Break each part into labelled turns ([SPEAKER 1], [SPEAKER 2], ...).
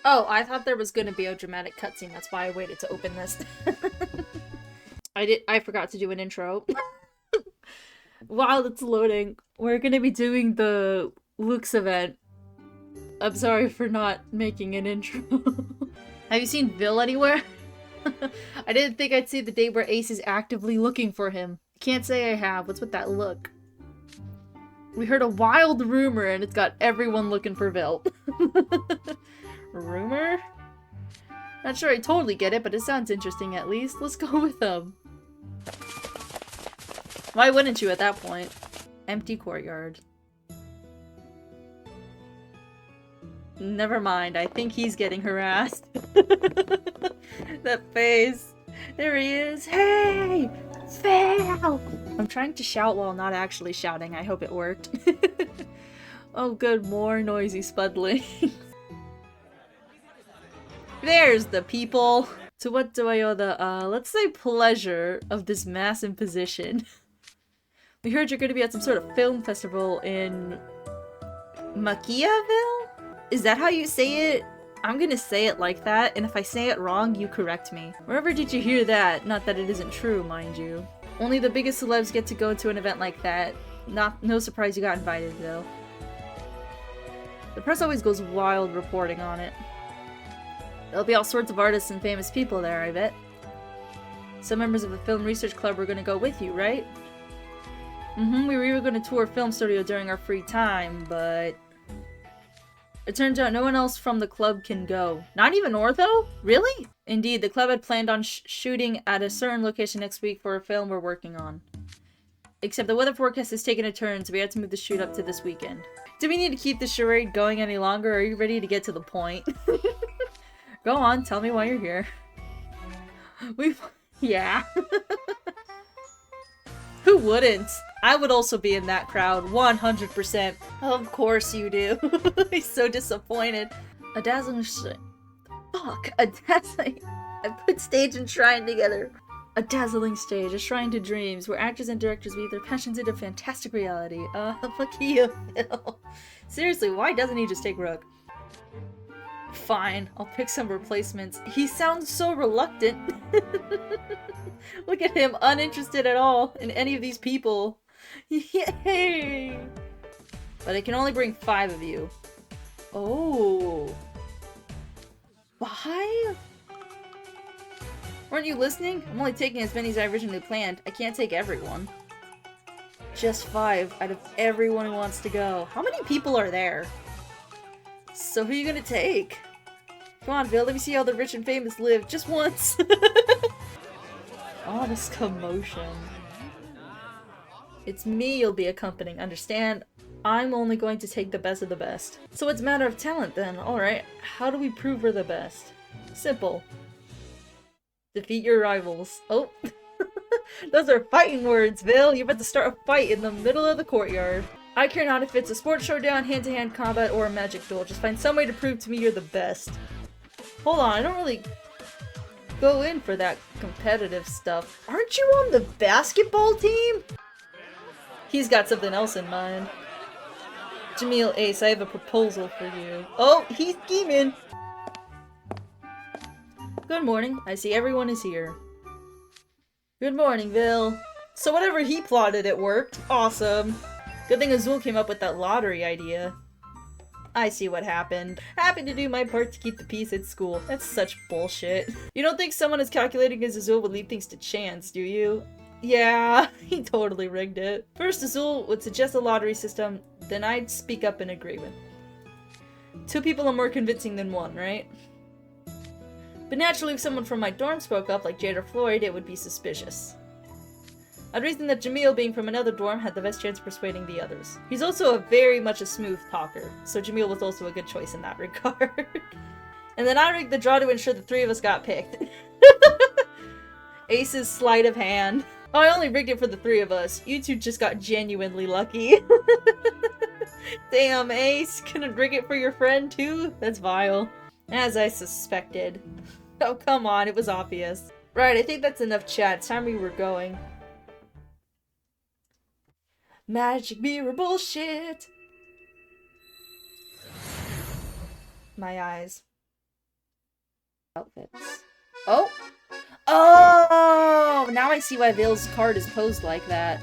[SPEAKER 1] Oh, I thought there was gonna be a dramatic cutscene, that's why I waited to open this. I forgot to do an intro. While it's loading, we're gonna be doing the Luke's event. I'm sorry for not making an intro. Have you seen VIL anywhere? I didn't think I'd see the day where Ace is actively looking for him. Can't say I have. What's with that look? We heard a wild rumor and it's got everyone looking for VIL. Rumor? Not sure I totally get it, but it sounds interesting at least. Let's go with them. Why wouldn't you at that point? Empty courtyard. Never mind, I think he's getting harassed. That face. There he is. Hey! Fail! I'm trying to shout while not actually shouting. I hope it worked. Oh good, more noisy spuddling. There's the people! To what do I owe the, let's say pleasure of this mass imposition? We heard you're gonna be at some sort of film festival in... Machiaville? Is that how you say it? I'm gonna say it like that, and if I say it wrong, you correct me. Wherever did you hear that? Not that it isn't true, mind you. Only the biggest celebs get to go to an event like that. No surprise you got invited, though. The press always goes wild reporting on it. There'll be all sorts of artists and famous people there, I bet. Some members of the film research club were gonna go with you, right? We were even gonna tour a film studio during our free time, but... It turns out no one else from the club can go. Not even Ortho? Really? Indeed, the club had planned on shooting at a certain location next week for a film we're working on. Except the weather forecast has taken a turn, so we had to move the shoot up to this weekend. Do we need to keep the charade going any longer, or are you ready to get to the point? Go on, tell me why you're here. Yeah. Who wouldn't? I would also be in that crowd, 100%. Of course you do. He's so disappointed. A dazzling Fuck, a dazzling... I put stage and shrine together. A dazzling stage, a shrine to dreams, where actors and directors weave their passions into fantastic reality. Fuck you, Phil. Seriously, why doesn't he just take Rook? Fine, I'll pick some replacements. He sounds so reluctant. Look at him, uninterested at all in any of these people. Yay! But I can only bring 5 of you. Oh. 5? Weren't you listening? I'm only taking as many as I originally planned. I can't take everyone. Just 5 out of everyone who wants to go. How many people are there? So who are you gonna take? Come on, Phil, let me see how the rich and famous live just once. Oh, this commotion. It's me you'll be accompanying, understand? I'm only going to take the best of the best. So it's a matter of talent then, alright. How do we prove we're the best? Simple. Defeat your rivals. Oh. Those are fighting words, Phil. You're about to start a fight in the middle of the courtyard. I care not if it's a sports showdown, hand-to-hand combat, or a magic duel. Just find some way to prove to me you're the best. Hold on, I don't really go in for that competitive stuff. Aren't you on the basketball team? He's got something else in mind. Jamil, Ace, I have a proposal for you. Oh, he's scheming! Good morning. I see everyone is here. Good morning, Vil. So whatever he plotted, it worked. Awesome. Good thing Azul came up with that lottery idea. I see what happened. Happy to do my part to keep the peace at school. That's such bullshit. You don't think someone as calculating as Azul would leave things to chance, do you? Yeah, he totally rigged it. First, Azul would suggest a lottery system, then I'd speak up in agreement. 2 people are more convincing than 1, right? But naturally, if someone from my dorm spoke up, like Jade or Floyd, it would be suspicious. I'd reason that Jamil, being from another dorm, had the best chance of persuading the others. He's also very much a smooth talker, so Jamil was also a good choice in that regard. And then I rigged the draw to ensure the 3 of us got picked. Ace's sleight of hand. Oh, I only rigged it for the 3 of us. You 2 just got genuinely lucky. Damn, Ace. Gonna rig it for your friend too? That's vile. As I suspected. Oh, come on, it was obvious. Right, I think that's enough chat. It's time we were going. Magic mirror bullshit! My eyes. Outfits. Oh! Oh! Now I see why VIL's card is posed like that.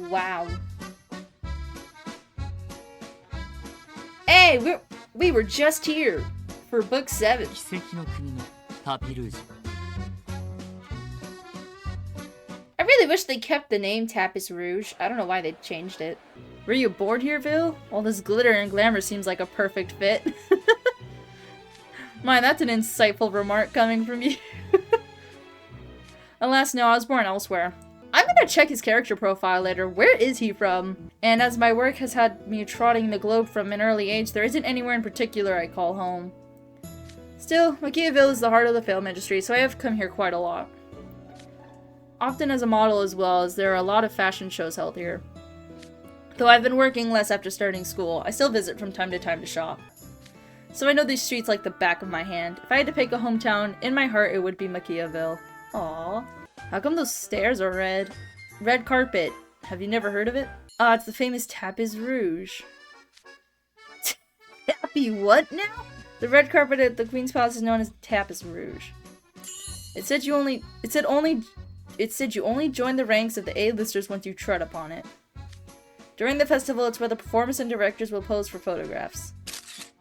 [SPEAKER 1] Wow. Hey, we were just here for book 7. I really wish they kept the name Tapis Rouge. I don't know why they changed it. Were you bored here, VIL? All this glitter and glamour seems like a perfect fit. Man, that's an insightful remark coming from you. Alas, no, I was born elsewhere. I'm gonna check his character profile later. Where is he from? And as my work has had me trotting the globe from an early age, there isn't anywhere in particular I call home. Still, VIL is the heart of the film industry, so I have come here quite a lot. Often as a model as well, as there are a lot of fashion shows held here. Though I've been working less after starting school, I still visit from time to time to shop. So I know these streets like the back of my hand. If I had to pick a hometown, in my heart it would be VIL. Aww. How come those stairs are red? Red carpet. Have you never heard of it? Ah, it's the famous Tapis Rouge. Tappy what now? The red carpet at the Queen's Palace is known as Tapis Rouge. It said you only join the ranks of the A-listers once you tread upon it. During the festival, it's where the performers and directors will pose for photographs.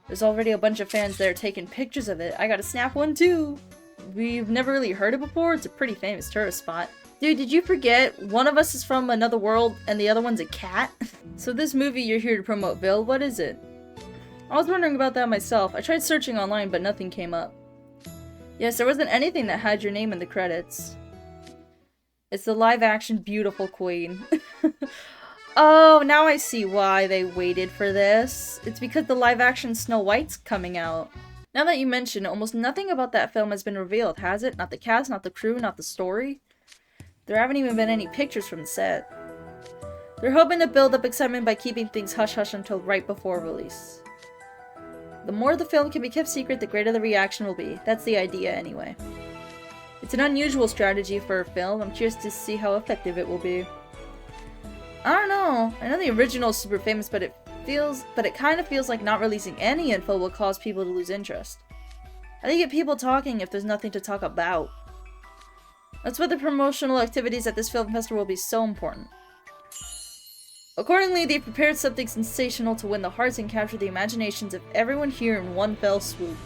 [SPEAKER 1] There's already a bunch of fans there taking pictures of it. I gotta snap one too! We've never really heard it before. It's a pretty famous tourist spot. Dude, did you forget? One of us is from another world and the other one's a cat? So this movie you're here to promote, VIL, what is it? I was wondering about that myself. I tried searching online, but nothing came up. Yes, there wasn't anything that had your name in the credits. It's the live-action Beautiful Queen. Oh, now I see why they waited for this. It's because the live-action Snow White's coming out. Now that you mention it, almost nothing about that film has been revealed, has it? Not the cast, not the crew, not the story. There haven't even been any pictures from the set. They're hoping to build up excitement by keeping things hush-hush until right before release. The more the film can be kept secret, the greater the reaction will be. That's the idea, anyway. It's an unusual strategy for a film. I'm curious to see how effective it will be. I don't know. I know the original is super famous, but it kind of feels like not releasing any info will cause people to lose interest. How do you get people talking if there's nothing to talk about? That's why the promotional activities at this film festival will be so important. Accordingly, they prepared something sensational to win the hearts and capture the imaginations of everyone here in one fell swoop.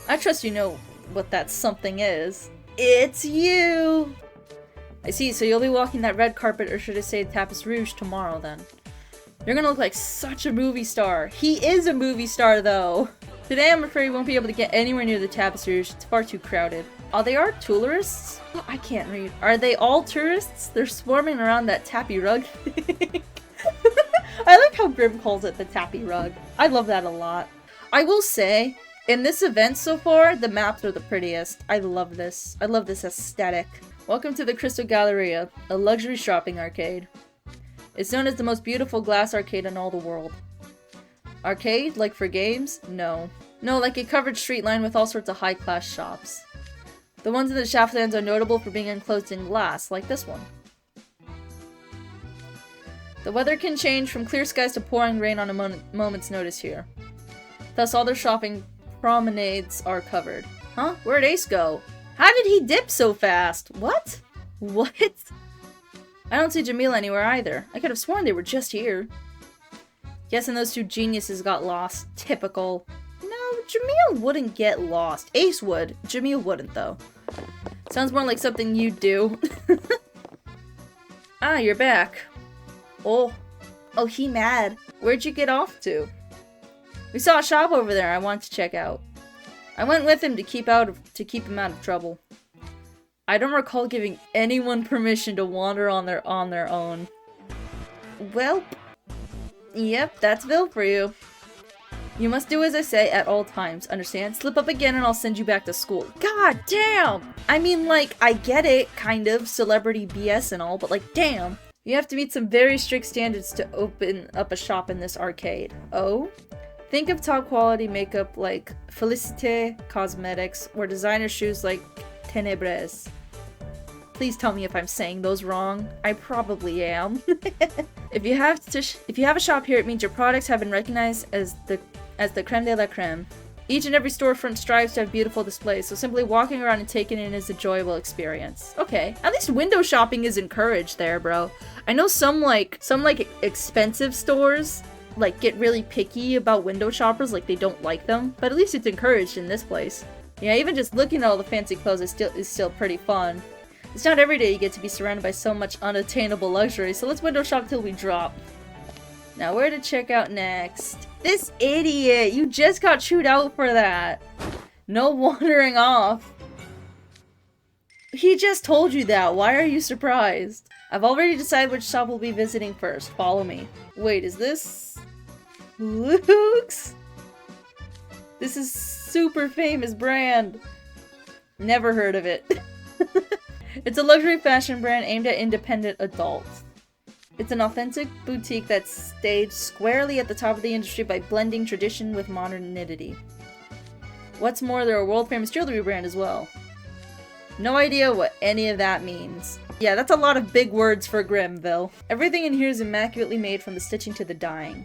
[SPEAKER 1] I trust you know what that something is. It's you! I see, so you'll be walking that red carpet, or should I say Tapis Rouge, tomorrow then. You're gonna look like such a movie star. He is a movie star, though! Today I'm afraid we won't be able to get anywhere near the Tapis Rouge. It's far too crowded. Oh, they are tourists? Oh, I can't read. Are they all tourists? They're swarming around that tappy rug thing. I like how Grim calls it the tappy rug. I love that a lot. I will say, in this event so far, the maps are the prettiest. I love this. I love this aesthetic. Welcome to the Crystal Galleria, a luxury shopping arcade. It's known as the most beautiful glass arcade in all the world. Arcade? Like for games? No. No, like a covered street line with all sorts of high-class shops. The ones in the Shaftlands are notable for being enclosed in glass, like this one. The weather can change from clear skies to pouring rain on a moment's notice here. Thus all their shopping promenades are covered. Huh? Where'd Ace go? How did he dip so fast? What? What? I don't see Jamil anywhere either. I could have sworn they were just here. Guessing those two geniuses got lost. Typical. No, Jamil wouldn't get lost. Ace would. Jamil wouldn't, though. Sounds more like something you'd do. Ah, you're back. Oh. Oh, he mad. Where'd you get off to? We saw a shop over there I wanted to check out. I went with him to keep him out of trouble. I don't recall giving anyone permission to wander on their own. Well, yep, that's VIL for you. You must do as I say at all times, understand? Slip up again and I'll send you back to school. God damn! I mean, like, I get it, kind of, celebrity BS and all, but like, damn. You have to meet some very strict standards to open up a shop in this arcade. Oh? Think of top quality makeup like Felicité Cosmetics, or designer shoes like Ténébres. Please tell me if I'm saying those wrong. I probably am. If you have a shop here, it means your products have been recognized as the creme de la creme. Each and every storefront strives to have beautiful displays, so simply walking around and taking it in is an enjoyable experience. Okay, at least window shopping is encouraged there, bro. I know some expensive stores like get really picky about window shoppers, like they don't like them, but at least it's encouraged in this place. Yeah, even just looking at all the fancy clothes is still pretty fun. It's not every day you get to be surrounded by so much unattainable luxury, so let's window shop till we drop. Now where to check out next? This idiot! You just got chewed out for that! No wandering off. He just told you that, why are you surprised? I've already decided which shop we'll be visiting first. Follow me. Wait, is this... Luke's? This is super famous brand. Never heard of it. It's a luxury fashion brand aimed at independent adults. It's an authentic boutique that's staged squarely at the top of the industry by blending tradition with modernity. What's more, they're a world-famous jewelry brand as well. No idea what any of that means. Yeah, that's a lot of big words for Grimm, VIL. Everything in here is immaculately made from the stitching to the dyeing.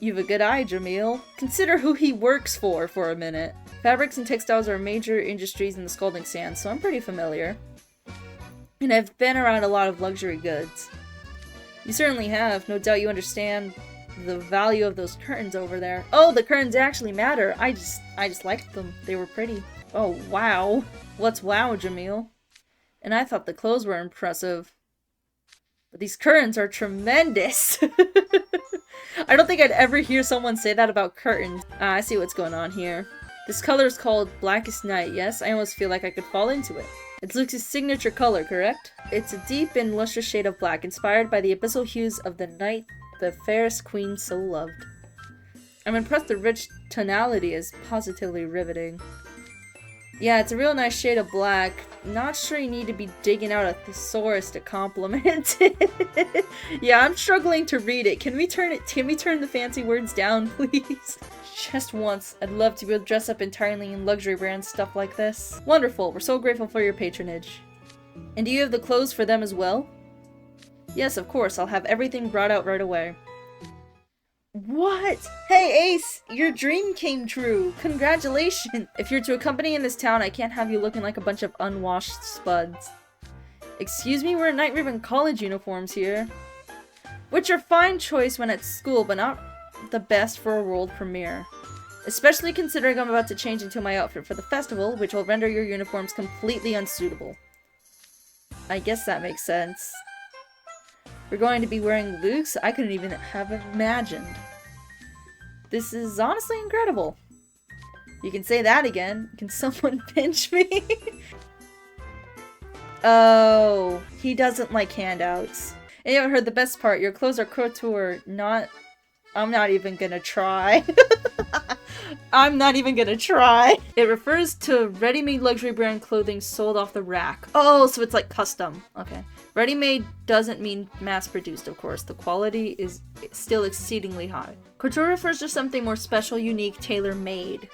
[SPEAKER 1] You've a good eye, Jamil. Consider who he works for a minute. Fabrics and textiles are major industries in the Scalding Sands, so I'm pretty familiar. And I've been around a lot of luxury goods. You certainly have. No doubt you understand the value of those curtains over there. Oh, the curtains actually matter. I just liked them. They were pretty. Oh, wow. What's wow, Jamil? And I thought the clothes were impressive. But these curtains are tremendous. I don't think I'd ever hear someone say that about curtains. I see what's going on here. This color is called Blackest Night, yes? I almost feel like I could fall into it. It's Luke's signature color, correct? It's a deep and lustrous shade of black, inspired by the abyssal hues of the night the fairest queen so loved. I'm impressed the rich tonality is positively riveting. Yeah, it's a real nice shade of black. Not sure you need to be digging out a thesaurus to compliment it. Yeah, I'm struggling to read it. Can we turn the fancy words down, please? Just once. I'd love to be able to dress up entirely in luxury brand stuff like this. Wonderful. We're so grateful for your patronage. And do you have the clothes for them as well? Yes, of course. I'll have everything brought out right away. What? Hey, Ace! Your dream came true! Congratulations! If you're to accompany in this town, I can't have you looking like a bunch of unwashed spuds. Excuse me, we're in Night Ribbon College uniforms here. Which are fine choice when at school, but not the best for a world premiere. Especially considering I'm about to change into my outfit for the festival, which will render your uniforms completely unsuitable. I guess that makes sense. We're going to be wearing Luke's? I couldn't even have imagined. This is honestly incredible. You can say that again. Can someone pinch me? Oh, he doesn't like handouts. And you haven't heard the best part. Your clothes are couture, not... I'm not even gonna try. I'm not even gonna try. It refers to ready-made luxury brand clothing sold off the rack. Oh, so it's like custom. Okay. Ready-made doesn't mean mass-produced, of course. The quality is still exceedingly high. Couture refers to something more special, unique, tailor-made.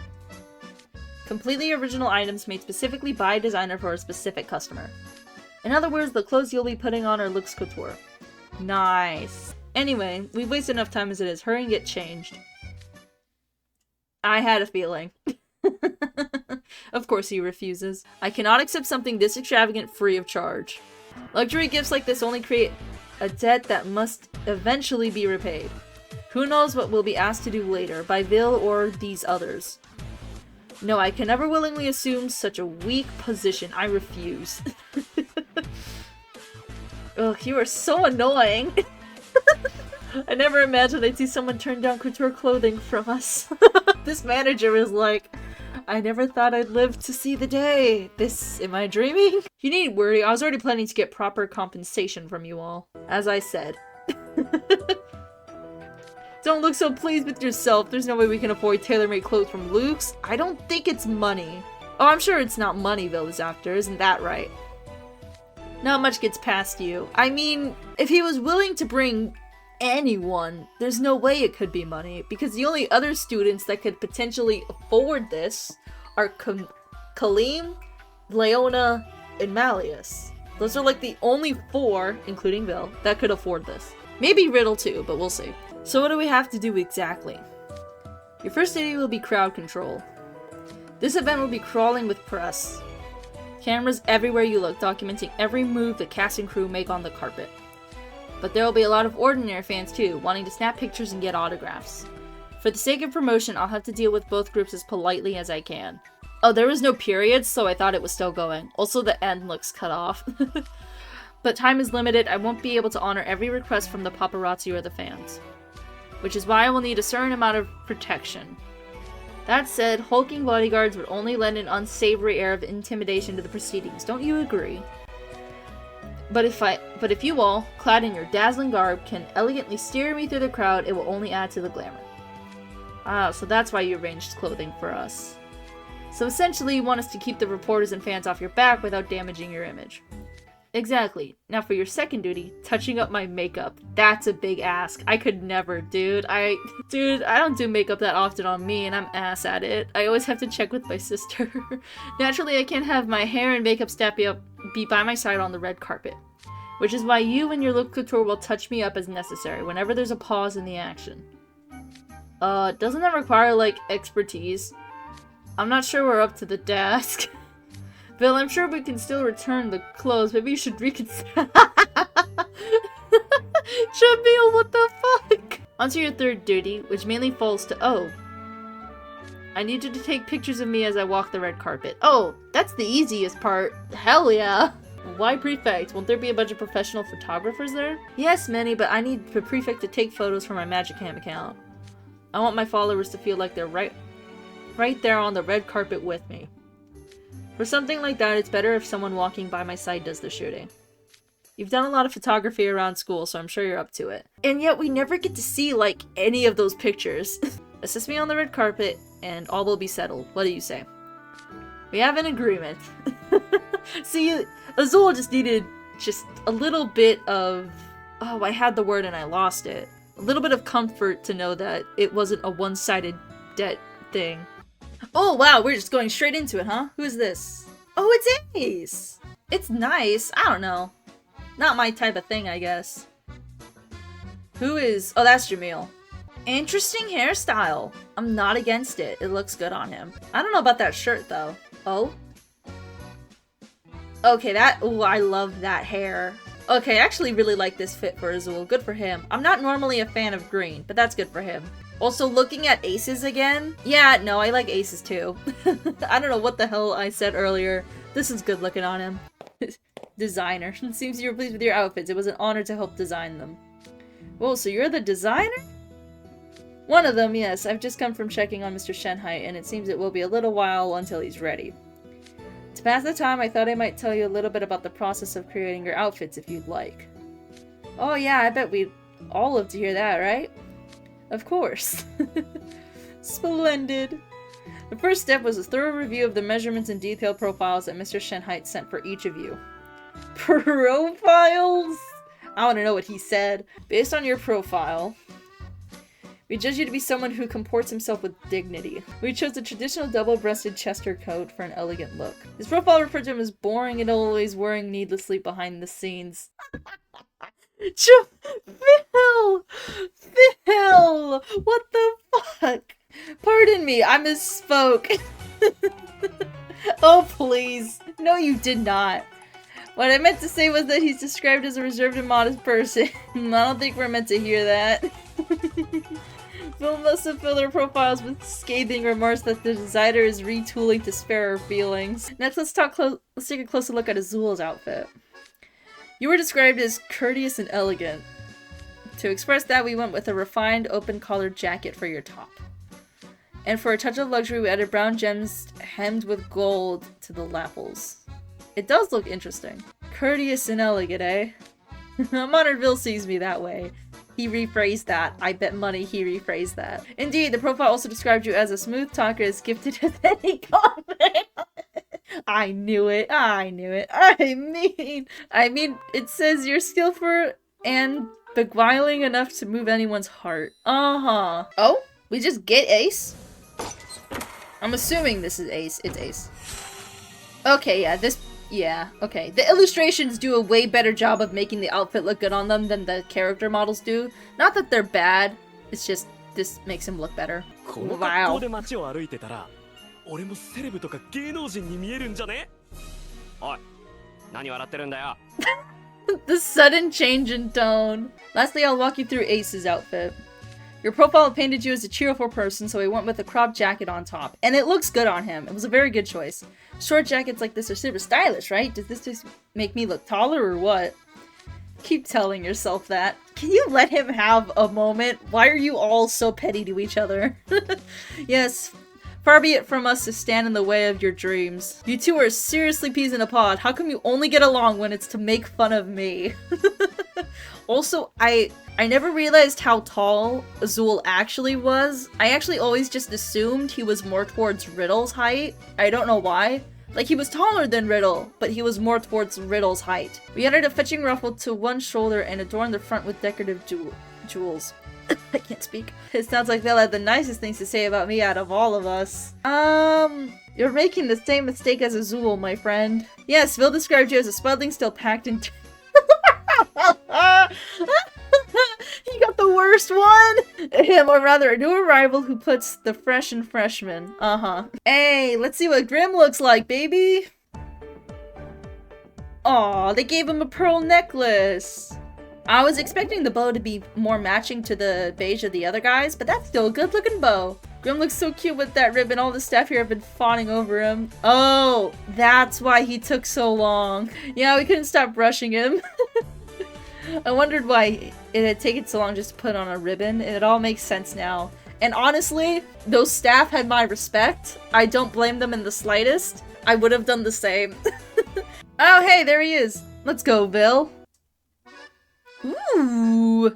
[SPEAKER 1] Completely original items made specifically by a designer for a specific customer. In other words, the clothes you'll be putting on are luxe couture. Nice. Anyway, we've wasted enough time as it is. Hurry and get changed. I had a feeling. Of course he refuses. I cannot accept something this extravagant free of charge. Luxury gifts like this only create a debt that must eventually be repaid. Who knows what we'll be asked to do later, by VIL or these others. No, I can never willingly assume such a weak position. I refuse. Ugh, you are so annoying. I never imagined I'd see someone turn down couture clothing from us. This manager is like, I never thought I'd live to see the day. Am I dreaming? You needn't worry, I was already planning to get proper compensation from you all. As I said. Don't look so pleased with yourself. There's no way we can afford tailor-made clothes from Luke's. I don't think it's money. Oh, I'm sure it's not money VIL is after, isn't that right? Not much gets past you. I mean, if he was willing to bring anyone, there's no way it could be money, because the only other students that could potentially afford this are Kaleem, Leona, and Malleus. Those are like the only 4, including VIL, that could afford this. Maybe Riddle too, but we'll see. So what do we have to do exactly? Your first duty will be crowd control. This event will be crawling with press. Cameras everywhere you look, documenting every move the cast and crew make on the carpet. But there will be a lot of ordinary fans too, wanting to snap pictures and get autographs. For the sake of promotion, I'll have to deal with both groups as politely as I can. Oh, there was no periods, so I thought it was still going. Also, the end looks cut off. But time is limited, I won't be able to honor every request from the paparazzi or the fans. Which is why I will need a certain amount of protection. That said, hulking bodyguards would only lend an unsavory air of intimidation to the proceedings. Don't you agree? But if you all, clad in your dazzling garb, can elegantly steer me through the crowd, it will only add to the glamour. Ah, so that's why you arranged clothing for us. So essentially, you want us to keep the reporters and fans off your back without damaging your image. Exactly. Now for your second duty, touching up my makeup. That's a big ask. I could never, dude. I don't do makeup that often on me, and I'm ass at it. I always have to check with my sister. Naturally, I can't have my hair and makeup staff be by my side on the red carpet. Which is why you and your look couture will touch me up as necessary, whenever there's a pause in the action. Doesn't that require, like, expertise? I'm not sure we're up to the task. Bill, I'm sure we can still return the clothes. Maybe you should reconsider. Jamil, what the fuck? Onto your third duty, which mainly falls to O. I need you to take pictures of me as I walk the red carpet. Oh, that's the easiest part. Hell yeah. Why prefect? Won't there be a bunch of professional photographers there? Yes, many, but I need the prefect to take photos for my Magicam account. I want my followers to feel like they're right there on the red carpet with me. For something like that, it's better if someone walking by my side does the shooting. You've done a lot of photography around school, so I'm sure you're up to it. And yet we never get to see, like, any of those pictures. Assist me on the red carpet, and all will be settled. What do you say? We have an agreement. See, Azul just needed just a little bit of... Oh, I had the word and I lost it. A little bit of comfort to know that it wasn't a one-sided debt thing. Oh wow, we're just going straight into it, huh? Who is this? Oh, it's Ace! It's nice. I don't know. Not my type of thing, I guess. Who is... Oh, that's Jamil. Interesting hairstyle. I'm not against it. It looks good on him. I don't know about that shirt, though. Oh? Okay, that... Ooh, I love that hair. Okay, I actually really like this fit for Azul. Good for him. I'm not normally a fan of green, but that's good for him. Also, looking at aces again? Yeah, no, I like aces too. I don't know what the hell I said earlier. This is good looking on him. Designer. Seems you were pleased with your outfits. It was an honor to help design them. Whoa, so you're the designer? One of them, yes. I've just come from checking on Mr. Shenhite, and it seems it will be a little while until he's ready. To pass the time, I thought I might tell you a little bit about the process of creating your outfits if you'd like. Oh yeah, I bet we'd all love to hear that, right? Of course. Splendid. The first step was a thorough review of the measurements and detailed profiles that Mr. Shenhite sent for each of you. Profiles? I want to know what he said. Based on your profile, we judge you to be someone who comports himself with dignity. We chose the traditional double-breasted Chester coat for an elegant look. His profile referred to him as boring and always worrying needlessly behind the scenes. Phil! What the fuck? Pardon me, I misspoke. Oh, please. No, you did not. What I meant to say was that he's described as a reserved and modest person. I don't think we're meant to hear that. Phil must have filled their profiles with scathing remarks that the designer is retooling to spare her feelings. Next, let's take a closer look at Azul's outfit. You were described as courteous and elegant. To express that, we went with a refined, open-collared jacket for your top. And for a touch of luxury, we added brown gems hemmed with gold to the lapels. It does look interesting. Courteous and elegant, eh? I'm honored Bill sees me that way. He rephrased that. I bet money he rephrased that. Indeed, the profile also described you as a smooth talker as gifted with any comment. I knew it. I mean, it says you're skillful and beguiling enough to move anyone's heart. Uh-huh. Oh? We just get Ace? I'm assuming this is Ace. It's Ace. Okay, yeah, this Yeah, okay. The illustrations do a way better job of making the outfit look good on them than the character models do. Not that they're bad, it's just this makes him look better. Wow. The sudden change in tone. Lastly, I'll walk you through Ace's outfit. Your profile painted you as a cheerful person, so he went with a cropped jacket on top. And it looks good on him. It was a very good choice. Short jackets like this are super stylish, right? Does this just make me look taller or what? Keep telling yourself that. Can you let him have a moment? Why are you all so petty to each other? Yes, far be it from us to stand in the way of your dreams. You two are seriously peas in a pod. How come you only get along when it's to make fun of me? Also, I never realized how tall Azul actually was. I actually always just assumed he was more towards Riddle's height. I don't know why. Like, he was taller than Riddle, but he was more towards Riddle's height. We added a fetching ruffle to one shoulder and adorned the front with decorative jewels. I can't speak. It sounds like they'll have the nicest things to say about me out of all of us. You're making the same mistake as Azul, my friend. Yes, VIL described you as a spuddling still packed in... He got the worst one! Him, or rather, a new arrival who puts the fresh in freshmen. Hey, let's see what Grim looks like, baby! Aw, they gave him a pearl necklace! I was expecting the bow to be more matching to the beige of the other guys, but that's still a good-looking bow. Grim looks so cute with that ribbon. All the staff here have been fawning over him. Oh, that's why he took so long. Yeah, we couldn't stop brushing him. I wondered why it had taken so long just to put on a ribbon, and it all makes sense now. And honestly, those staff had my respect. I don't blame them in the slightest. I would have done the same. Oh, hey, there he is. Let's go, VIL. Ooh.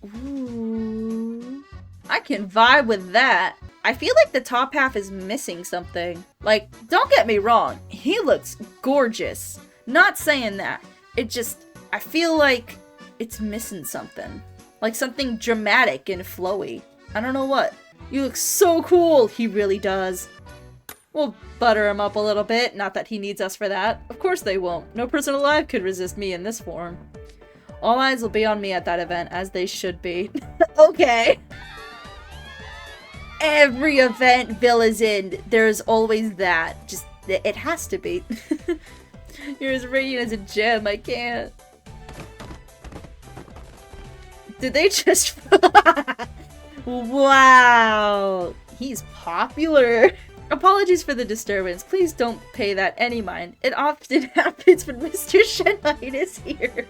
[SPEAKER 1] Ooh. I can vibe with that. I feel like the top half is missing something. Like, don't get me wrong, he looks gorgeous. Not saying that. It just, I feel like it's missing something. Like something dramatic and flowy. I don't know what. You look so cool! He really does. We'll butter him up a little bit, not that he needs us for that. Of course they won't. No person alive could resist me in this form. All eyes will be on me at that event, as they should be. Okay. Every event VIL is in, there's always that. Just, it has to be. You're as radiant as a gem, I can't. Did they just... Wow! He's popular! Apologies for the disturbance. Please don't pay that any mind. It often happens when Mr. Shenite is here.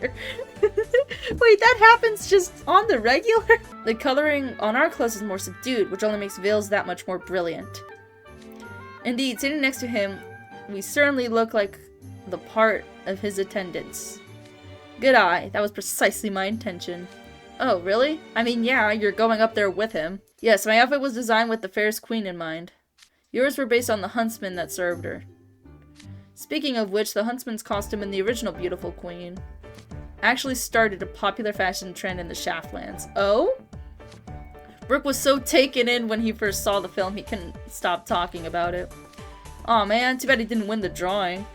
[SPEAKER 1] Wait, that happens just on the regular? The coloring on our clothes is more subdued, which only makes VIL's that much more brilliant. Indeed, sitting next to him, we certainly look like the part of his attendance. Good eye. That was precisely my intention. Oh, really? I mean, yeah, you're going up there with him. Yes, my outfit was designed with the fairest queen in mind. Yours were based on the huntsman that served her. Speaking of which, the huntsman's costume in the original Beautiful Queen actually started a popular fashion trend in the Shaftlands. Oh? Brooke was so taken in when he first saw the film, he couldn't stop talking about it. Aw man, too bad he didn't win the drawing.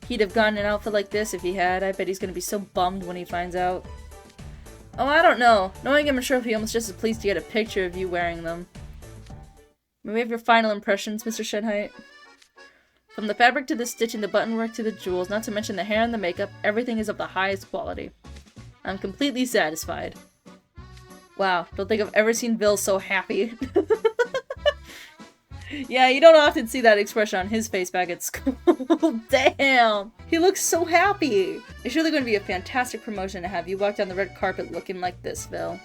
[SPEAKER 1] He'd have gotten an outfit like this if he had. I bet he's gonna be so bummed when he finds out. Oh, I don't know. Knowing him, I'm sure he'll be almost just as pleased to get a picture of you wearing them. May we have your final impressions, Mr. Shenite? From the fabric to the stitching, the buttonwork to the jewels, not to mention the hair and the makeup, everything is of the highest quality. I'm completely satisfied. Wow, don't think I've ever seen VIL so happy. Yeah, you don't often see that expression on his face back at school. Damn! He looks so happy! It's really going to be a fantastic promotion to have you walk down the red carpet looking like this, VIL.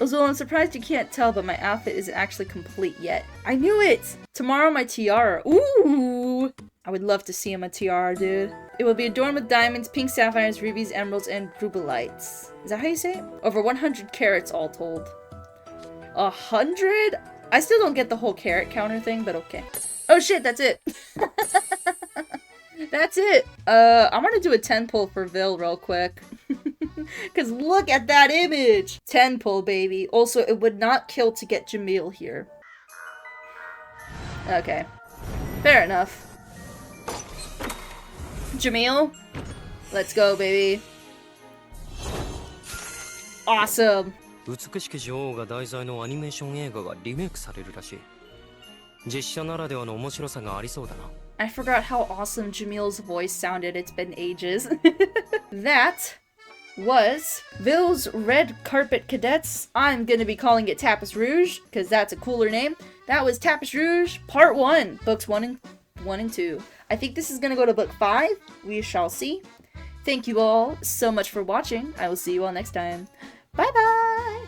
[SPEAKER 1] Azul, I'm surprised you can't tell, but my outfit isn't actually complete yet. I knew it! Tomorrow my tiara. Ooh! I would love to see him a tiara, dude. It will be adorned with diamonds, pink sapphires, rubies, emeralds, and rubelites. Is that how you say it? Over 100 carats all told. 100? I still don't get the whole carat counter thing, but okay. Oh shit, that's it! That's it! I'm gonna do a 10 pull for VIL real quick. Cause look at that image! 10 pull, baby. Also, it would not kill to get Jamil here. Okay. Fair enough. Jamil? Let's go, baby. Awesome.
[SPEAKER 2] 美しき女王が題材のアニメーション映画がリメイクされるらしい。実写ならではの面白さがありそうだな。
[SPEAKER 1] I forgot how awesome Jamil's voice sounded. It's been ages. That was VIL's Red Carpet Cadets. I'm gonna be calling it Tapis Rouge, because that's a cooler name. That was Tapis Rouge Part 1, Books 1 and 2. I think this is gonna go to Book 5. We shall see. Thank you all so much for watching. I will see you all next time. Bye bye!